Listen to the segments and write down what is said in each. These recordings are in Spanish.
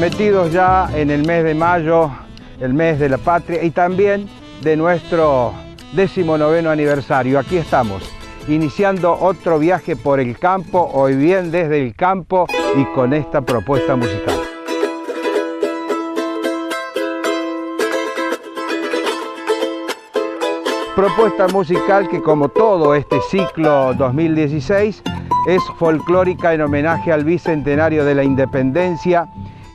metidos ya en el mes de mayo, el mes de la patria y también de nuestro 19º aniversario. Aquí estamos, iniciando otro viaje por el campo, hoy bien desde el campo y con esta propuesta musical. Propuesta musical que, como todo este ciclo 2016, es folclórica en homenaje al bicentenario de la independencia,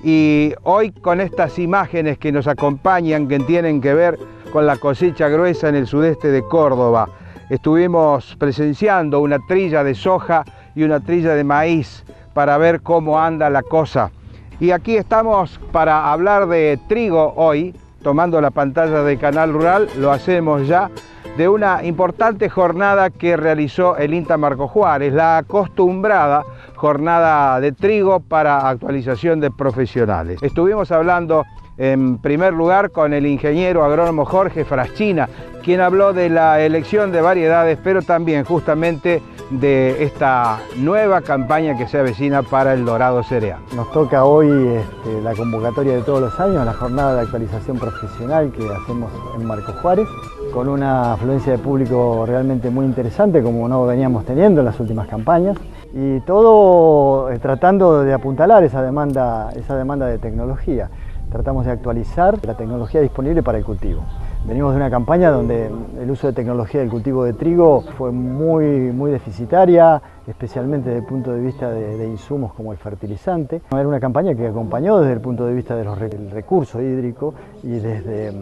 y hoy con estas imágenes que nos acompañan, que tienen que ver con la cosecha gruesa en el sudeste de Córdoba. Estuvimos presenciando una trilla de soja y una trilla de maíz para ver cómo anda la cosa. Y aquí estamos para hablar de trigo hoy, tomando la pantalla de Canal Rural, lo hacemos ya, de una importante jornada que realizó el INTA Marco Juárez, la acostumbrada jornada de trigo para actualización de profesionales. Estuvimos hablando en primer lugar con el ingeniero agrónomo Jorge Fraschina, quien habló de la elección de variedades, pero también justamente de esta nueva campaña que se avecina para el dorado cereal. Nos toca hoy la convocatoria de todos los años, la jornada de actualización profesional que hacemos en Marco Juárez, con una afluencia de público realmente muy interesante, como no veníamos teniendo en las últimas campañas, y todo tratando de apuntalar esa demanda de tecnología. Tratamos de actualizar la tecnología disponible para el cultivo. Venimos de una campaña donde el uso de tecnología del cultivo de trigo fue muy deficitaria, especialmente desde el punto de vista de insumos como el fertilizante. Era una campaña que acompañó desde el punto de vista del recurso hídrico y desde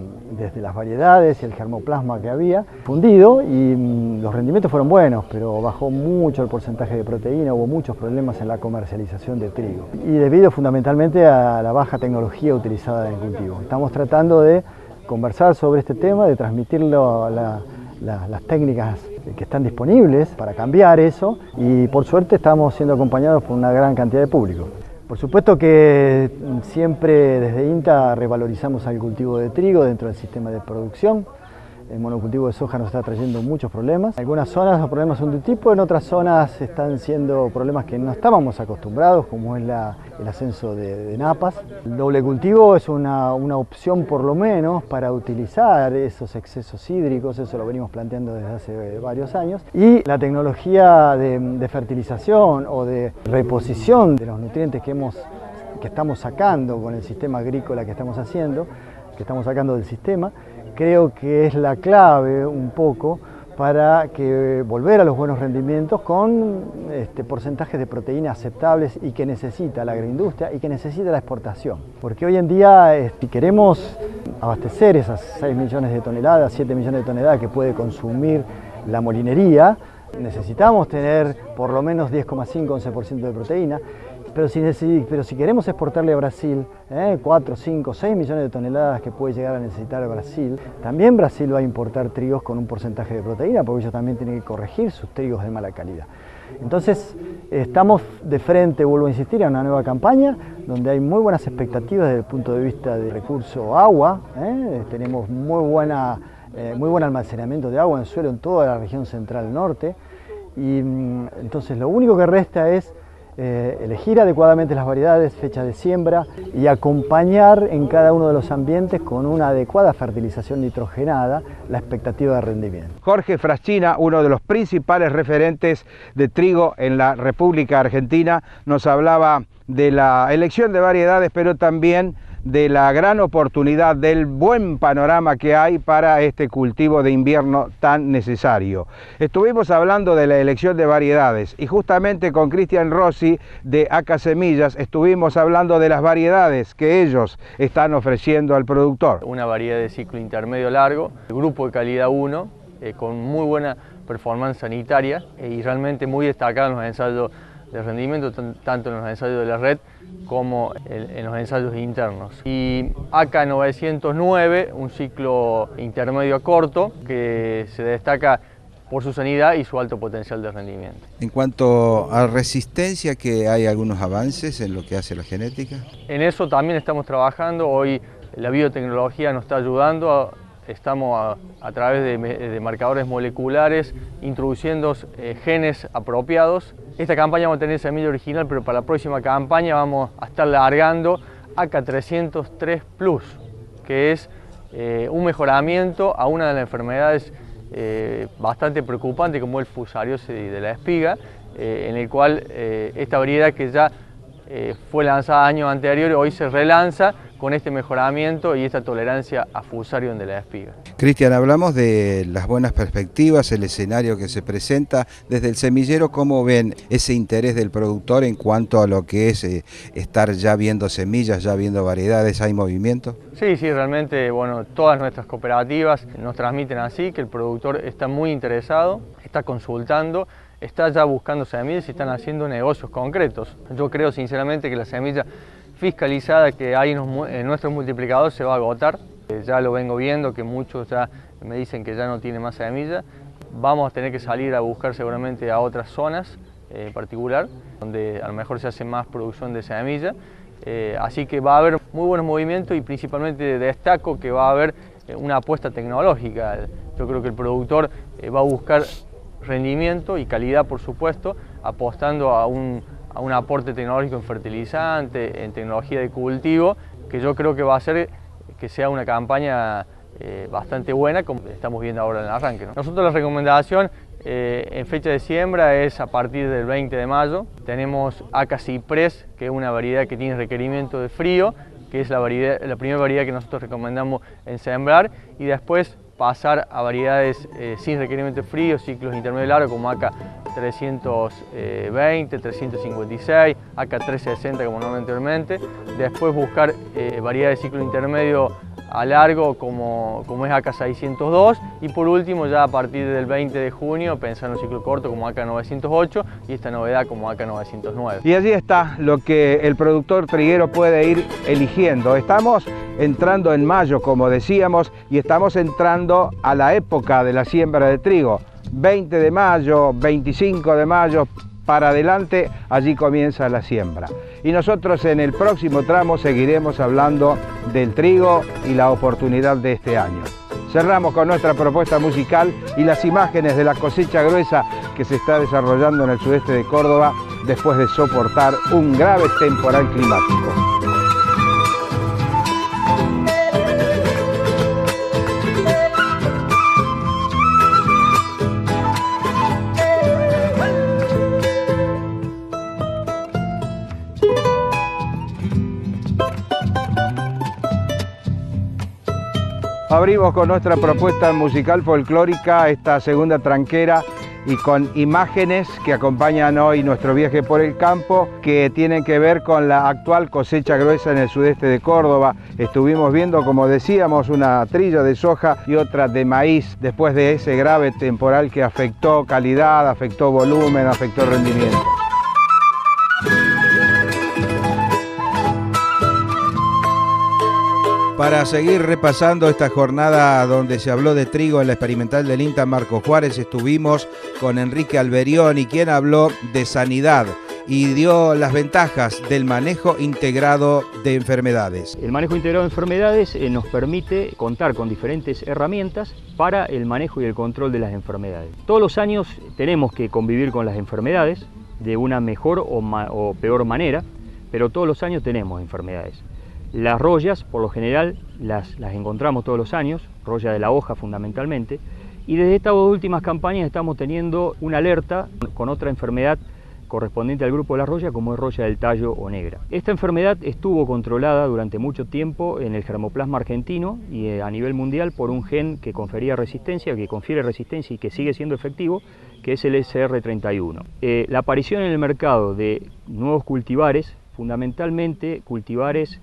las variedades y el germoplasma que había fundido, y los rendimientos fueron buenos, pero bajó mucho el porcentaje de proteína, hubo muchos problemas en la comercialización de trigo. Y debido fundamentalmente a la baja tecnología utilizada en el cultivo. Estamos tratando de conversar sobre este tema, de transmitirlo a las técnicas que están disponibles para cambiar eso, y por suerte estamos siendo acompañados por una gran cantidad de público. Por supuesto que siempre desde INTA revalorizamos al cultivo de trigo dentro del sistema de producción. El monocultivo de soja nos está trayendo muchos problemas. En algunas zonas los problemas son de un tipo, en otras zonas están siendo problemas que no estábamos acostumbrados, como es el ascenso de napas. El doble cultivo es una opción por lo menos para utilizar esos excesos hídricos, eso lo venimos planteando desde hace varios años. Y la tecnología de fertilización o de reposición de los nutrientes que estamos sacando con el sistema agrícola que estamos haciendo, que estamos sacando del sistema, creo que es la clave un poco para volver a los buenos rendimientos con porcentajes de proteína aceptables y que necesita la agroindustria y que necesita la exportación. Porque hoy en día, si queremos abastecer esas 6 millones de toneladas, 7 millones de toneladas que puede consumir la molinería, necesitamos tener por lo menos 10,5-11% de proteína. Pero si queremos exportarle a Brasil 4, 5, 6 millones de toneladas que puede llegar a necesitar Brasil, también Brasil va a importar trigos con un porcentaje de proteína, porque ellos también tienen que corregir sus trigos de mala calidad. Entonces estamos de frente, vuelvo a insistir, a una nueva campaña donde hay muy buenas expectativas desde el punto de vista del recurso agua. Tenemos muy buen almacenamiento de agua en suelo en toda la región central norte, y entonces lo único que resta es elegir adecuadamente las variedades, fecha de siembra, y acompañar en cada uno de los ambientes con una adecuada fertilización nitrogenada la expectativa de rendimiento. Jorge Fraschina, uno de los principales referentes de trigo en la República Argentina, nos hablaba de la elección de variedades, pero también de la gran oportunidad, del buen panorama que hay para este cultivo de invierno tan necesario. Estuvimos hablando de la elección de variedades y justamente con Cristian Rossi de ACA Semillas estuvimos hablando de las variedades que ellos están ofreciendo al productor. Una variedad de ciclo intermedio largo, grupo de calidad 1, con muy buena performance sanitaria y realmente muy destacada en los ensayos de rendimiento, tanto en los ensayos de la red como en los ensayos internos. Y ACA 909, un ciclo intermedio a corto que se destaca por su sanidad y su alto potencial de rendimiento. En cuanto a resistencia, ¿que hay algunos avances en lo que hace la genética? En eso también estamos trabajando. Hoy la biotecnología nos está ayudando. Estamos a través de marcadores moleculares introduciendo genes apropiados. Esta campaña vamos a tener semilla original, pero para la próxima campaña vamos a estar largando AK 303 Plus, que es un mejoramiento a una de las enfermedades bastante preocupante como el fusariosis de la espiga, en el cual esta variedad que ya fue lanzada años anteriores, hoy se relanza con este mejoramiento y esta tolerancia a fusarium de la espiga. Cristian, hablamos de las buenas perspectivas, el escenario que se presenta desde el semillero. ¿Cómo ven ese interés del productor en cuanto a lo que es estar ya viendo semillas, ya viendo variedades? ¿Hay movimiento? Sí, realmente, bueno, todas nuestras cooperativas nos transmiten así, que el productor está muy interesado, está consultando, está ya buscando semillas y están haciendo negocios concretos. Yo creo sinceramente que la semilla fiscalizada que hay en nuestros multiplicadores se va a agotar. Ya lo vengo viendo, que muchos ya me dicen que ya no tiene más semilla. Vamos a tener que salir a buscar seguramente a otras zonas en particular, donde a lo mejor se hace más producción de semilla. Así que va a haber muy buenos movimientos y principalmente destaco que va a haber una apuesta tecnológica. Yo creo que el productor va a buscar rendimiento y calidad, por supuesto, apostando a un aporte tecnológico en fertilizante, en tecnología de cultivo, que yo creo que va a hacer que sea una campaña bastante buena, como estamos viendo ahora en el arranque, ¿no? Nosotros la recomendación en fecha de siembra es a partir del 20 de mayo. Tenemos AK Ciprés, que es una variedad que tiene requerimiento de frío, que es la primera variedad que nosotros recomendamos en sembrar, y después pasar a variedades sin requerimiento de frío, ciclos intermedios largos como AK 320, 356, AK 360 como nombré anteriormente. Después buscar variedades de ciclo intermedio a largo como es AK 602, y por último ya a partir del 20 de junio pensar en un ciclo corto como AK 908 y esta novedad como AK 909. Y allí está lo que el productor triguero puede ir eligiendo. Estamos entrando en mayo, como decíamos, y estamos entrando a la época de la siembra de trigo. 20 de mayo, 25 de mayo, para adelante, allí comienza la siembra. Y nosotros en el próximo tramo seguiremos hablando del trigo y la oportunidad de este año. Cerramos con nuestra propuesta musical y las imágenes de la cosecha gruesa que se está desarrollando en el sudeste de Córdoba después de soportar un grave temporal climático. Abrimos con nuestra propuesta musical folclórica esta segunda tranquera y con imágenes que acompañan hoy nuestro viaje por el campo, que tienen que ver con la actual cosecha gruesa en el sudeste de Córdoba. Estuvimos viendo, como decíamos, una trilla de soja y otra de maíz después de ese grave temporal que afectó calidad, afectó volumen, afectó rendimiento. Para seguir repasando esta jornada donde se habló de trigo en la experimental del INTA Marcos Juárez, estuvimos con Enrique Alberioni, quien habló de sanidad y dio las ventajas del manejo integrado de enfermedades. El manejo integrado de enfermedades nos permite contar con diferentes herramientas para el manejo y el control de las enfermedades. Todos los años tenemos que convivir con las enfermedades de una mejor o peor manera, pero todos los años tenemos enfermedades. Las rollas, por lo general, las encontramos todos los años, roya de la hoja fundamentalmente, y desde estas últimas campañas estamos teniendo una alerta con otra enfermedad correspondiente al grupo de la roya, como es roya del tallo o negra. Esta enfermedad estuvo controlada durante mucho tiempo en el germoplasma argentino y a nivel mundial por un gen que confiere resistencia y que sigue siendo efectivo, que es el SR31. La aparición en el mercado de nuevos cultivares, fundamentalmente cultivares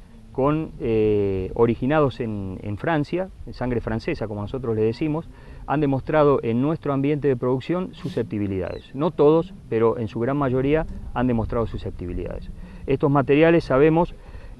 originados en Francia, en sangre francesa como nosotros le decimos, han demostrado en nuestro ambiente de producción susceptibilidades. No todos, pero en su gran mayoría han demostrado susceptibilidades. Estos materiales, sabemos,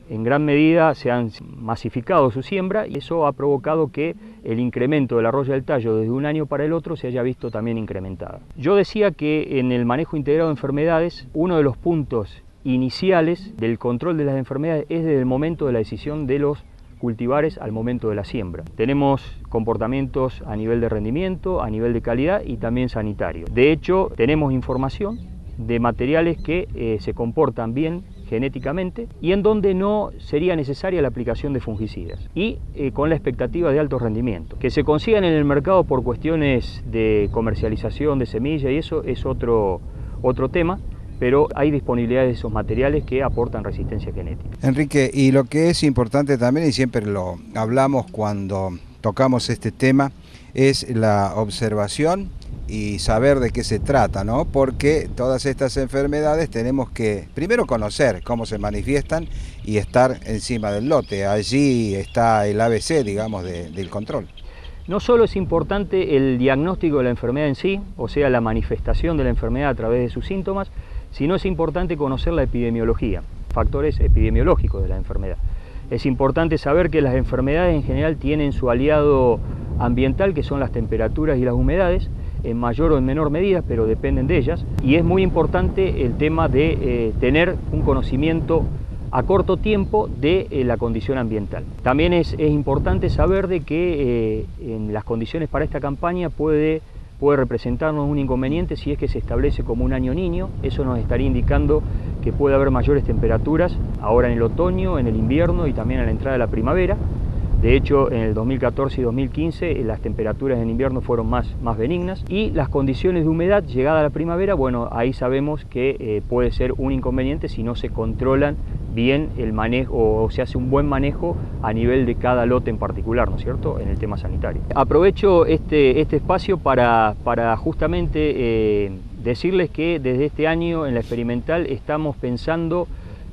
en gran medida se han masificado su siembra y eso ha provocado que el incremento de la roya del tallo desde un año para el otro se haya visto también incrementada. Yo decía que en el manejo integrado de enfermedades, uno de los puntos iniciales del control de las enfermedades es desde el momento de la decisión de los cultivares al momento de la siembra. Tenemos comportamientos a nivel de rendimiento, a nivel de calidad y también sanitario. De hecho, tenemos información de materiales que se comportan bien genéticamente y en donde no sería necesaria la aplicación de fungicidas y con la expectativa de alto rendimiento. Que se consigan en el mercado por cuestiones de comercialización de semilla y eso es otro tema, pero hay disponibilidad de esos materiales que aportan resistencia genética. Enrique, y lo que es importante también, y siempre lo hablamos cuando tocamos este tema, es la observación y saber de qué se trata, ¿no? Porque todas estas enfermedades tenemos que primero conocer cómo se manifiestan y estar encima del lote. Allí está el ABC, digamos, del control. No solo es importante el diagnóstico de la enfermedad en sí, o sea, la manifestación de la enfermedad a través de sus síntomas, sino es importante conocer la epidemiología, factores epidemiológicos de la enfermedad. Es importante saber que las enfermedades en general tienen su aliado ambiental, que son las temperaturas y las humedades, en mayor o en menor medida, pero dependen de ellas. Y es muy importante el tema de tener un conocimiento a corto tiempo de la condición ambiental. También es importante saber de que en las condiciones para esta campaña puede representarnos un inconveniente si es que se establece como un año niño. Eso nos estaría indicando que puede haber mayores temperaturas ahora en el otoño, en el invierno y también a la entrada de la primavera. De hecho, en el 2014 y 2015 las temperaturas en invierno fueron más benignas y las condiciones de humedad llegada a la primavera, bueno, ahí sabemos que puede ser un inconveniente si no se controlan bien el manejo o se hace un buen manejo a nivel de cada lote en particular, ¿no es cierto?, en el tema sanitario. Aprovecho este espacio para justamente decirles que desde este año en la experimental estamos pensando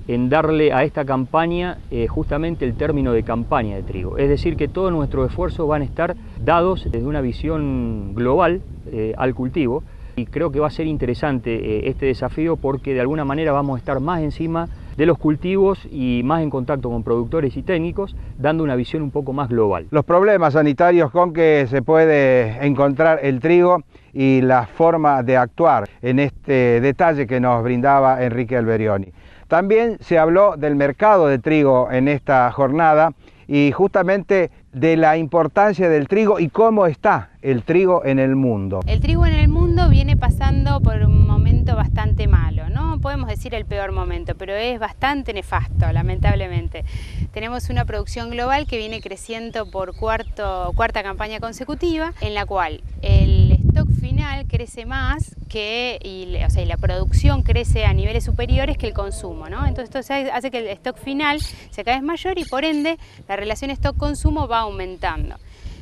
en darle a esta campaña justamente el término de campaña de trigo. Es decir, que todos nuestros esfuerzos van a estar dados desde una visión global al cultivo y creo que va a ser interesante este desafío porque de alguna manera vamos a estar más encima de los cultivos y más en contacto con productores y técnicos, dando una visión un poco más global. Los problemas sanitarios con que se puede encontrar el trigo y la forma de actuar en este detalle que nos brindaba Enrique Alberioni. También se habló del mercado de trigo en esta jornada y justamente de la importancia del trigo y cómo está el trigo en el mundo. El trigo en el mundo viene pasando por un momento bastante malo, no podemos decir el peor momento, pero es bastante nefasto, lamentablemente. Tenemos una producción global que viene creciendo por cuarta campaña consecutiva, en la cual el stock final crece más y la producción crece a niveles superiores que el consumo, ¿no? Entonces esto hace que el stock final sea cada vez mayor y por ende la relación stock-consumo va aumentando.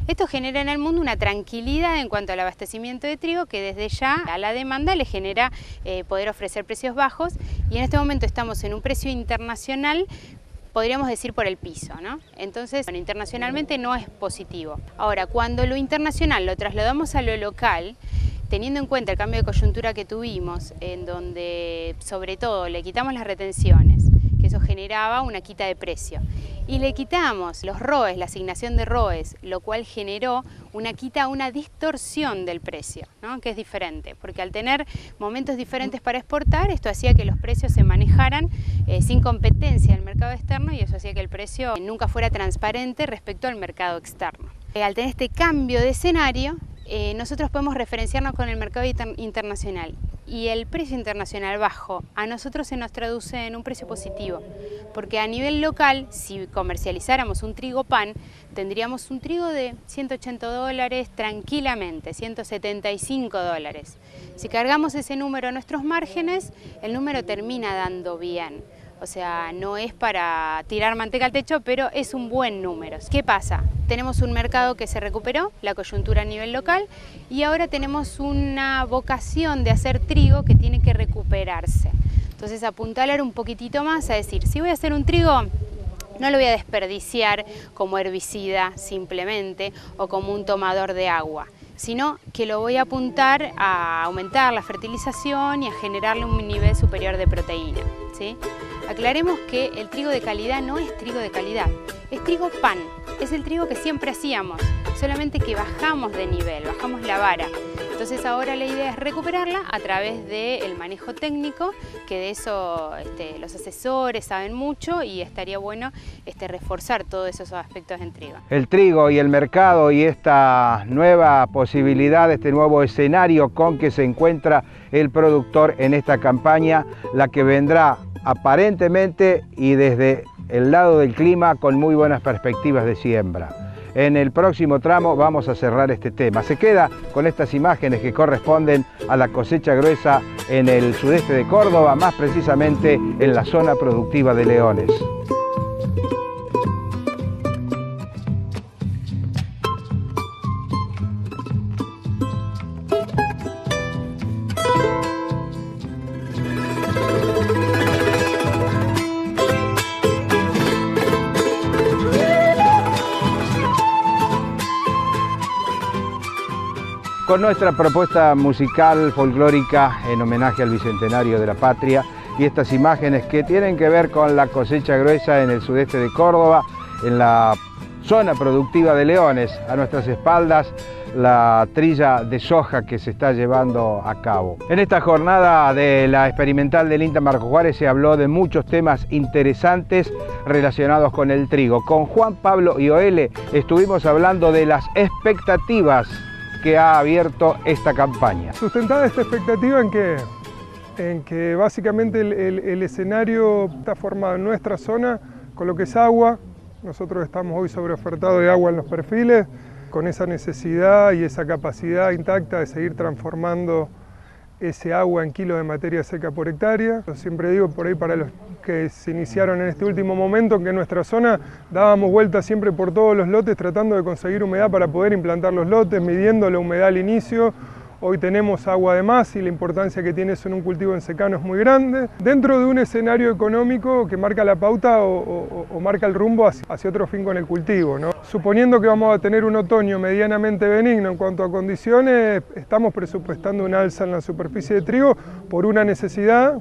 Esto genera en el mundo una tranquilidad en cuanto al abastecimiento de trigo que desde ya a la demanda le genera poder ofrecer precios bajos y en este momento estamos en un precio internacional, podríamos decir por el piso, ¿no? Entonces, bueno, internacionalmente no es positivo. Ahora, cuando lo internacional lo trasladamos a lo local, teniendo en cuenta el cambio de coyuntura que tuvimos, en donde sobre todo le quitamos las retenciones, que eso generaba una quita de precio, y le quitamos los ROEs, la asignación de ROEs, lo cual generó una distorsión del precio, ¿no? Que es diferente, porque al tener momentos diferentes para exportar, esto hacía que los precios se manejaran sin competencia en el mercado externo y eso hacía que el precio nunca fuera transparente respecto al mercado externo. Al tener este cambio de escenario, nosotros podemos referenciarnos con el mercado internacional y el precio internacional bajo a nosotros se nos traduce en un precio positivo, porque a nivel local, si comercializáramos un trigo pan, tendríamos un trigo de $180 tranquilamente, $175. Si cargamos ese número a nuestros márgenes, el número termina dando bien. O sea, no es para tirar manteca al techo, pero es un buen número. ¿Qué pasa? Tenemos un mercado que se recuperó, la coyuntura a nivel local, y ahora tenemos una vocación de hacer trigo que tiene que recuperarse. Entonces, apuntalar un poquitito más a decir, si voy a hacer un trigo, no lo voy a desperdiciar como herbicida simplemente o como un tomador de agua, sino que lo voy a apuntar a aumentar la fertilización y a generarle un nivel superior de proteína, ¿sí? Aclaremos que el trigo de calidad no es trigo de calidad, es trigo pan, es el trigo que siempre hacíamos, solamente que bajamos de nivel, bajamos la vara. Entonces ahora la idea es recuperarla a través del manejo técnico, que de eso los asesores saben mucho y estaría bueno reforzar todos esos aspectos en trigo. El trigo y el mercado y esta nueva posibilidad, este nuevo escenario con que se encuentra el productor en esta campaña, la que vendrá aparentemente y desde el lado del clima con muy buenas perspectivas de siembra. En el próximo tramo vamos a cerrar este tema. Se queda con estas imágenes que corresponden a la cosecha gruesa en el sudeste de Córdoba, más precisamente en la zona productiva de Leones. Con nuestra propuesta musical folclórica en homenaje al Bicentenario de la Patria y estas imágenes que tienen que ver con la cosecha gruesa en el sudeste de Córdoba, en la zona productiva de Leones, a nuestras espaldas la trilla de soja que se está llevando a cabo. En esta jornada de la experimental del INTA Marcos Juárez se habló de muchos temas interesantes relacionados con el trigo. Con Juan Pablo Ioele estuvimos hablando de las expectativas que ha abierto esta campaña. Sustentada esta expectativa en que básicamente el escenario está formado en nuestra zona con lo que es agua. Nosotros estamos hoy sobreofertados de agua en los perfiles, con esa necesidad y esa capacidad intacta de seguir transformando ese agua en kilos de materia seca por hectárea. Yo siempre digo por ahí para los que se iniciaron en este último momento que en nuestra zona dábamos vueltas siempre por todos los lotes tratando de conseguir humedad para poder implantar los lotes, midiendo la humedad al inicio. Hoy tenemos agua de más y la importancia que tiene eso en un cultivo en secano es muy grande. Dentro de un escenario económico que marca la pauta o marca el rumbo hacia otro fin con el cultivo, ¿no? Suponiendo que vamos a tener un otoño medianamente benigno en cuanto a condiciones, estamos presupuestando un alza en la superficie de trigo por una necesidad,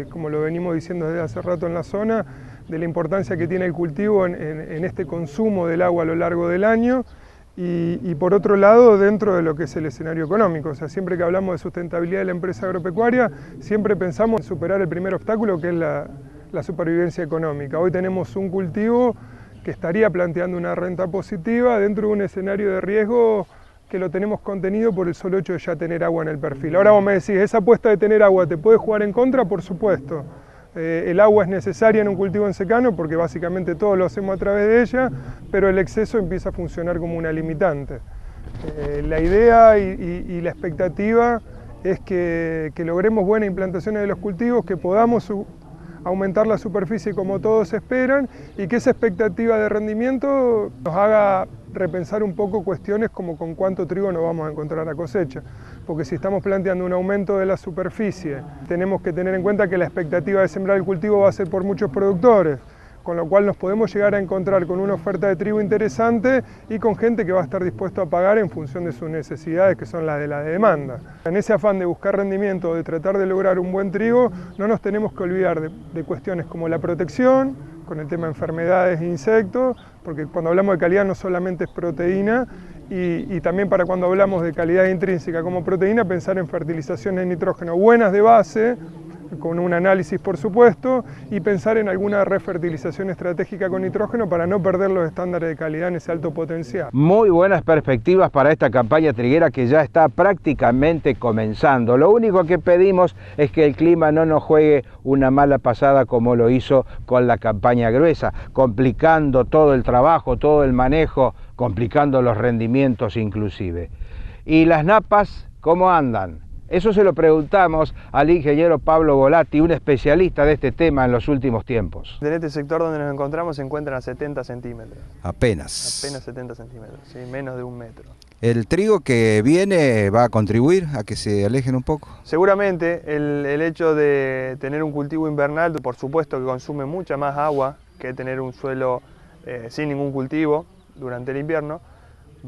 como lo venimos diciendo desde hace rato en la zona, de la importancia que tiene el cultivo en este consumo del agua a lo largo del año. Y por otro lado, dentro de lo que es el escenario económico, o sea, siempre que hablamos de sustentabilidad de la empresa agropecuaria, siempre pensamos en superar el primer obstáculo, que es la supervivencia económica. Hoy tenemos un cultivo que estaría planteando una renta positiva dentro de un escenario de riesgo que lo tenemos contenido por el solo hecho de ya tener agua en el perfil. Ahora vos me decís, ¿esa apuesta de tener agua te puede jugar en contra? Por supuesto. El agua es necesaria en un cultivo en secano porque básicamente todo lo hacemos a través de ella, pero el exceso empieza a funcionar como una limitante. La idea y la expectativa es que logremos buenas implantaciones de los cultivos, que podamos aumentar la superficie como todos esperan y que esa expectativa de rendimiento nos haga repensar un poco cuestiones como con cuánto trigo nos vamos a encontrar a cosecha. Porque si estamos planteando un aumento de la superficie, tenemos que tener en cuenta que la expectativa de sembrar el cultivo va a ser por muchos productores, con lo cual nos podemos llegar a encontrar con una oferta de trigo interesante y con gente que va a estar dispuesto a pagar en función de sus necesidades, que son las de la demanda. En ese afán de buscar rendimiento, de tratar de lograr un buen trigo, no nos tenemos que olvidar de cuestiones como la protección, con el tema de enfermedades e insectos, porque cuando hablamos de calidad no solamente es proteína, y también para cuando hablamos de calidad intrínseca como proteína, pensar en fertilizaciones de nitrógeno buenas de base, con un análisis por supuesto, y pensar en alguna refertilización estratégica con nitrógeno para no perder los estándares de calidad en ese alto potencial. Muy buenas perspectivas para esta campaña triguera que ya está prácticamente comenzando. Lo único que pedimos es que el clima no nos juegue una mala pasada como lo hizo con la campaña gruesa, complicando todo el trabajo, todo el manejo, complicando los rendimientos inclusive. ¿Y las napas cómo andan? Eso se lo preguntamos al ingeniero Pablo Volatti, un especialista de este tema en los últimos tiempos. En este sector donde nos encontramos se encuentran a 70 centímetros. Apenas. Apenas 70 centímetros, sí, menos de 1 metro. ¿El trigo que viene va a contribuir a que se alejen un poco? Seguramente el hecho de tener un cultivo invernal, por supuesto que consume mucha más agua que tener un suelo sin ningún cultivo durante el invierno,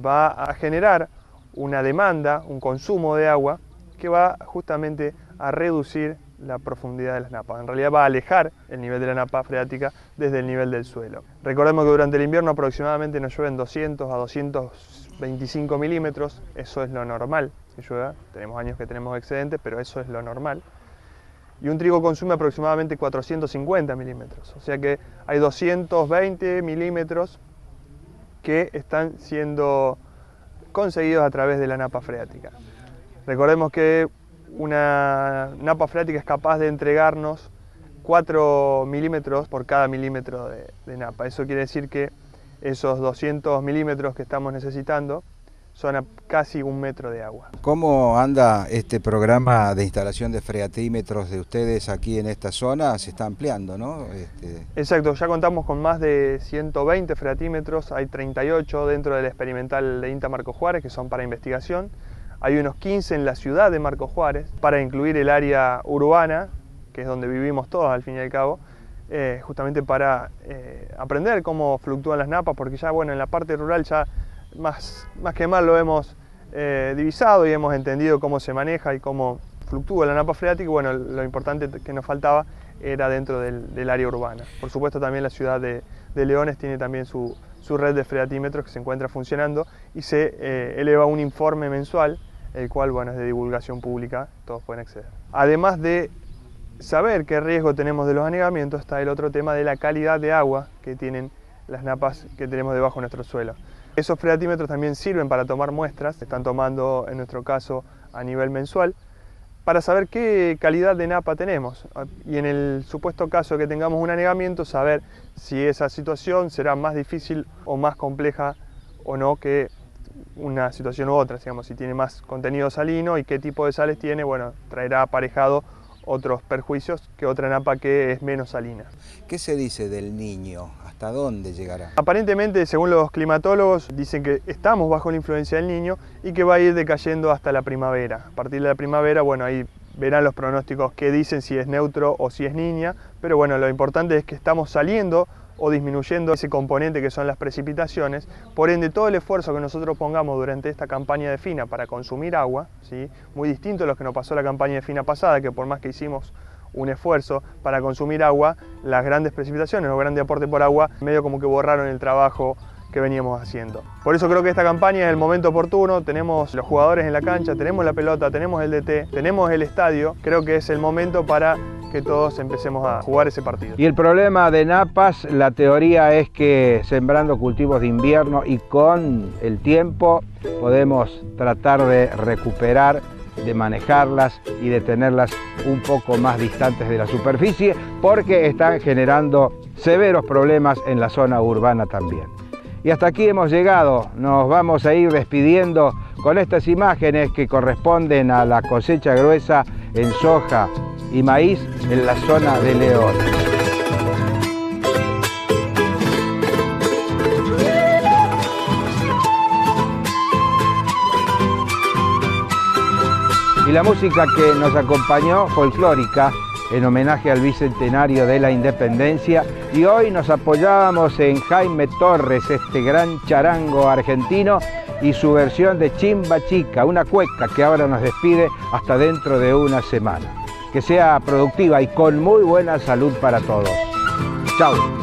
va a generar una demanda, un consumo de agua que va justamente a reducir la profundidad de las napas. En realidad va a alejar el nivel de la napa freática desde el nivel del suelo. Recordemos que durante el invierno aproximadamente nos llueven 200 a 225 milímetros, eso es lo normal que llueva. Tenemos años que tenemos excedentes, pero eso es lo normal. Y un trigo consume aproximadamente 450 milímetros, o sea que hay 220 milímetros que están siendo conseguidos a través de la napa freática. Recordemos que una napa freática es capaz de entregarnos 4 milímetros por cada milímetro de napa. Eso quiere decir que esos 200 milímetros que estamos necesitando son a casi 1 metro de agua. ¿Cómo anda este programa de instalación de freatímetros de ustedes aquí en esta zona? Se está ampliando, ¿no? Exacto, ya contamos con más de 120 freatímetros, hay 38 dentro del experimental de INTA Marcos Juárez que son para investigación, hay unos 15 en la ciudad de Marcos Juárez para incluir el área urbana, que es donde vivimos todos al fin y al cabo, justamente para aprender cómo fluctúan las napas, porque ya bueno, en la parte rural ya más que mal lo hemos divisado y hemos entendido cómo se maneja y cómo fluctúa la napa freática, y bueno, lo importante que nos faltaba era dentro del área urbana. Por supuesto también la ciudad de Leones tiene también su red de freatímetros que se encuentra funcionando y se eleva un informe mensual, el cual bueno, es de divulgación pública, todos pueden acceder. Además de saber qué riesgo tenemos de los anegamientos, está el otro tema de la calidad de agua que tienen las napas que tenemos debajo de nuestro suelo. Esos freatímetros también sirven para tomar muestras, se están tomando en nuestro caso a nivel mensual, para saber qué calidad de napa tenemos y en el supuesto caso que tengamos un anegamiento, saber si esa situación será más difícil o más compleja o no que una situación u otra, digamos, si tiene más contenido salino y qué tipo de sales tiene, bueno, traerá aparejado otros perjuicios que otra napa que es menos salina. ¿Qué se dice del Niño? ¿Hasta dónde llegará? Aparentemente, según los climatólogos, dicen que estamos bajo la influencia del Niño y que va a ir decayendo hasta la primavera. A partir de la primavera, bueno, ahí verán los pronósticos que dicen si es neutro o si es niña, pero bueno, lo importante es que estamos saliendo o disminuyendo ese componente que son las precipitaciones, por ende todo el esfuerzo que nosotros pongamos durante esta campaña de FINA para consumir agua, ¿sí? Muy distinto a lo que nos pasó la campaña de FINA pasada, que por más que hicimos un esfuerzo para consumir agua, las grandes precipitaciones o grandes aportes por agua medio como que borraron el trabajo que veníamos haciendo. Por eso creo que esta campaña es el momento oportuno, tenemos los jugadores en la cancha, tenemos la pelota, tenemos el DT, tenemos el estadio, creo que es el momento para que todos empecemos a jugar ese partido. Y el problema de napas, la teoría es que sembrando cultivos de invierno y con el tiempo podemos tratar de recuperar, de manejarlas y de tenerlas un poco más distantes de la superficie porque están generando severos problemas en la zona urbana también. Y hasta aquí hemos llegado, nos vamos a ir despidiendo con estas imágenes que corresponden a la cosecha gruesa en soja y maíz en la zona de Leones. Y la música que nos acompañó, folclórica, en homenaje al bicentenario de la independencia, y hoy nos apoyábamos en Jaime Torres, este gran charango argentino, y su versión de Chimba Chica, una cueca que ahora nos despide hasta dentro de una semana. Que sea productiva y con muy buena salud para todos. Chau.